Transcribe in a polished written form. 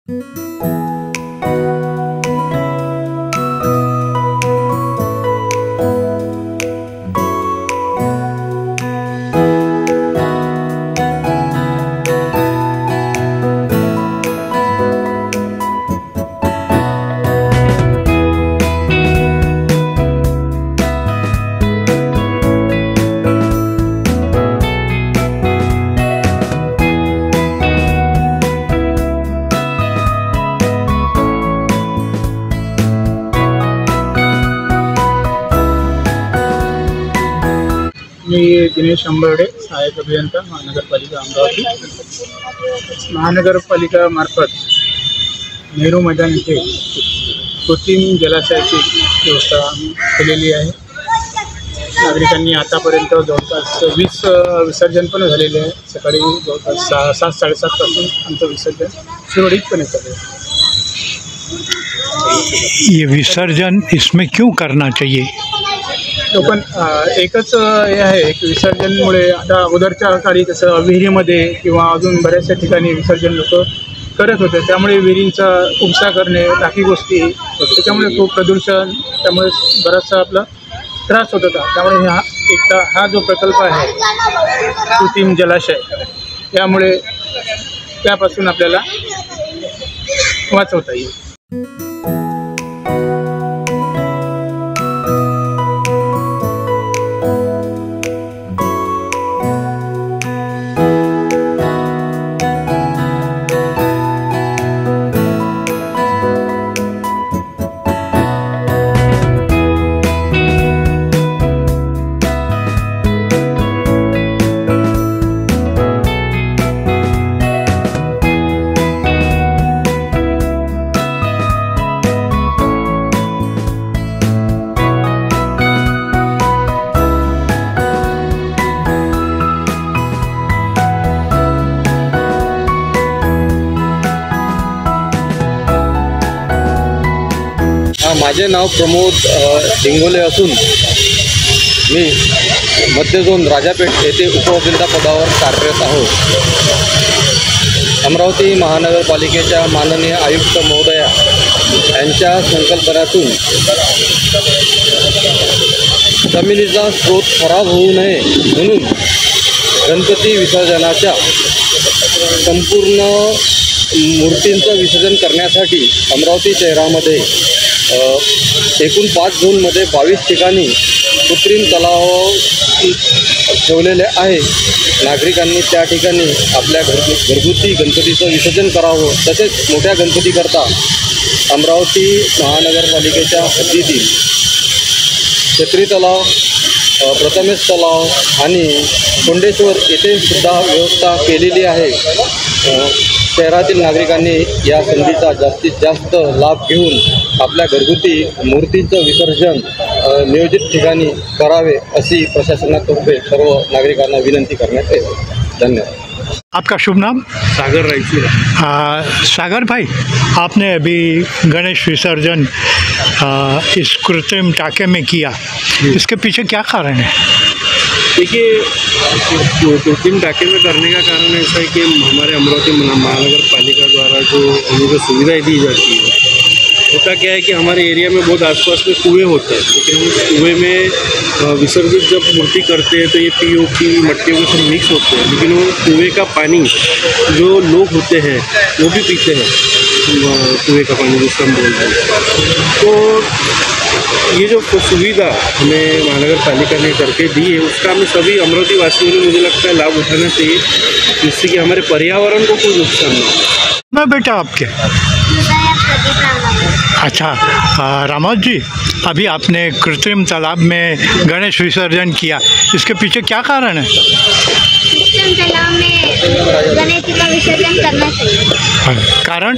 मी दिनेश अंबर्डे, सहाय्यक अभियंता, महानगरपालिका अमरावती। महानगरपालिका मार्फत नेहरू मैदान येथे कृत्रिम जलाशयाची व्यवस्था केलेली आहे। नागरिकांनी आतापर्यंत जवळपास 20 विसर्जन पण झालेले आहे। सकाळी जवळपास 7-7:30 पासून आमचं विसर्जन सुरळीतपणे चालू आहे। ये विसर्जन इसमें क्यों करना चाहिए? तो पण एकच हे आहे की विसर्जनमुळे आता अगोदरच्या काळी कसं विहिरीमध्ये किंवा अजून बऱ्याचशा ठिकाणी विसर्जन लोक करत होते, त्यामुळे विहिरींचा उपसा करणे, बाकी गोष्टी त्याच्यामुळे खूप प्रदूषण, त्यामुळे बराचसा आपला त्रास होत होता। त्यामुळे हा जो प्रकल्प आहे कृत्रिम जलाशय, त्यामुळे त्यापासून आपल्याला वाचवता येईल। माझे नाव प्रमोद डिंगोले असून मी मध्य झोन राजापेठ येथे उपअभियंता पदावर कार्यरत आहोत। अमरावती महानगरपालिकेच्या माननीय आयुक्त महोदया यांच्या संकल्पनातून जमिनीचा स्रोत खराब होऊ नये म्हणून गणपती विसर्जनाच्या संपूर्ण मूर्तींचं विसर्जन करण्यासाठी अमरावती शहरामध्ये एकूण 5 झोनमध्ये 22 ठिकाणी कृत्रिम तलाव ठेवलेले आहे। नागरिकांनी त्या ठिकाणी आपल्या घरगुती गणपतीचं विसर्जन करावं। तसेच मोठ्या गणपतीकरता अमरावती महानगरपालिकेच्या हद्दीतील छत्री तलाव, प्रथमेश तलाव आणि कोंडेश्वर येथे सुद्धा व्यवस्था केलेली आहे। शहरातील नागरिकांनी या संधीचा जास्तीत जास्त लाभ घेऊन आपल्या घरगुती मूर्तींचं विसर्जन नियोजित ठिकाणी करावे अशी प्रशासनातर्फे सर्व नागरिकांना विनंती करण्यात येते। धन्यवाद। आपका शुभ नाम? सागर रायचूर। सागर भाई, आपने अभी गणेश विसर्जन इस कृत्रिम टाके में किया, इसके पीछे क्या कारण है? देखिए, कृत्रिम टाके में करने का कारण ऐसा है कि हमारे अमरावती महानगर पालिका द्वारा जो हमें जो सुविधाएँ दी जाती है, होता क्या है कि हमारे एरिया में बहुत आसपास में कुएँ होते हैं, लेकिन हम उस कुएँ में विसर्जित जब मूर्ति करते हैं तो ये पीओपी मट्टी के सब मिक्स होते हैं, लेकिन वो कुएँ का पानी जो लोग होते हैं वो भी पीते हैं, कुएँ का पानी जिसको हम बोलते हैं। तो ये जो सुविधा हमें महानगर पालिका ने करके दी है, उसका हमें सभी अमरावती वासियों ने मुझे लगता है लाभ उठाना चाहिए, जिससे कि हमारे पर्यावरण को कोई नुकसान ना हो। मैं बेटा आपके अच्छा, रामोद जी, अभी आपने कृत्रिम तालाब में गणेश विसर्जन किया, इसके पीछे क्या कारण है? कृत्रिम तालाब में गणेश जी का विसर्जन करना चाहिए। कारण?